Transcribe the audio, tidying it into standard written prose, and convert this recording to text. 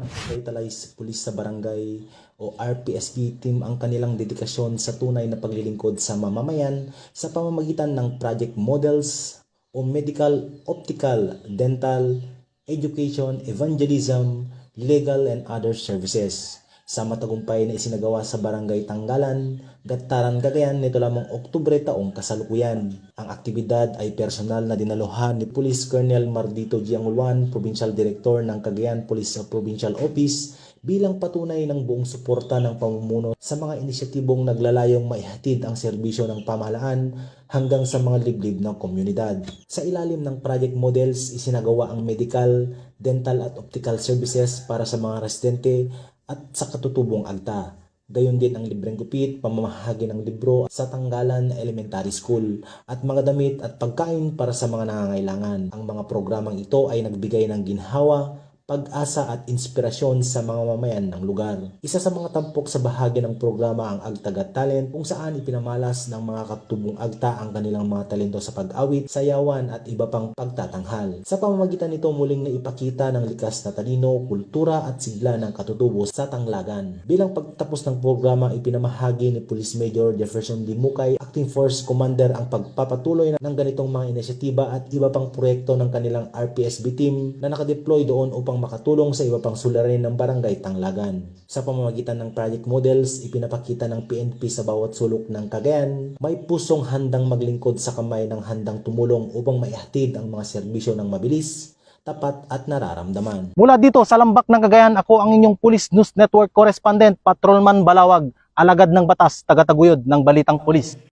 Revitalize Police sa Barangay o RPSB team ang kanilang dedikasyon sa tunay na paglilingkod sa mamamayan sa pamamagitan ng project models o medical, optical, dental, education, evangelism, legal and other services. Sa matagumpay na isinagawa sa Barangay Tanggalan, Gataran, Cagayan nito lamang Oktubre taong kasalukuyan. Ang aktibidad ay personal na dinaluhan ni Police Colonel Mardito Gianguluan, Provincial Director ng Cagayan Police Provincial Office, bilang patunay ng buong suporta ng pamumuno sa mga inisyatibong naglalayong maihatid ang serbisyo ng pamahalaan hanggang sa mga liblib ng komunidad. Sa ilalim ng project models, isinagawa ang medical, dental at optical services para sa mga residente at sa katutubong agta. Gayon din ang libreng gupit, pamamahagi ng libro sa Tanggalan Elementary School at mga damit at pagkain para sa mga nangangailangan. Ang mga programang ito ay nagbigay ng ginhawa, pag-asa at inspirasyon sa mga mamayan ng lugar. Isa sa mga tampok sa bahagi ng programa ang Agta Got Talent, kung saan ipinamalas ng mga katutubong agta ang kanilang mga talento sa pag-awit, sayawan at iba pang pagtatanghal. Sa pamamagitan nito muling naipakita ng likas na talino, kultura at sigla ng katutubo sa Tanglagan. Bilang pagtapos ng programa, ipinamahagi ni Police Major Jefferson D. Mukay, Acting Force Commander, ang pagpapatuloy ng ganitong mga inisyatiba at iba pang proyekto ng kanilang RPSB team na nakadeploy doon upang makatulong sa iba pang suliranin ng Barangay Tanglagan. Sa pamamagitan ng project models, ipinapakita ng PNP sa bawat sulok ng Cagayan, may pusong handang maglingkod sa kamay ng handang tumulong upang maihatid ang mga serbisyo ng mabilis, tapat at nararamdaman. Mula dito sa Lambak ng Cagayan, ako ang inyong Police News Network Correspondent, Patrolman Balawag, alagad ng batas, taga-taguyod ng Balitang Pulis.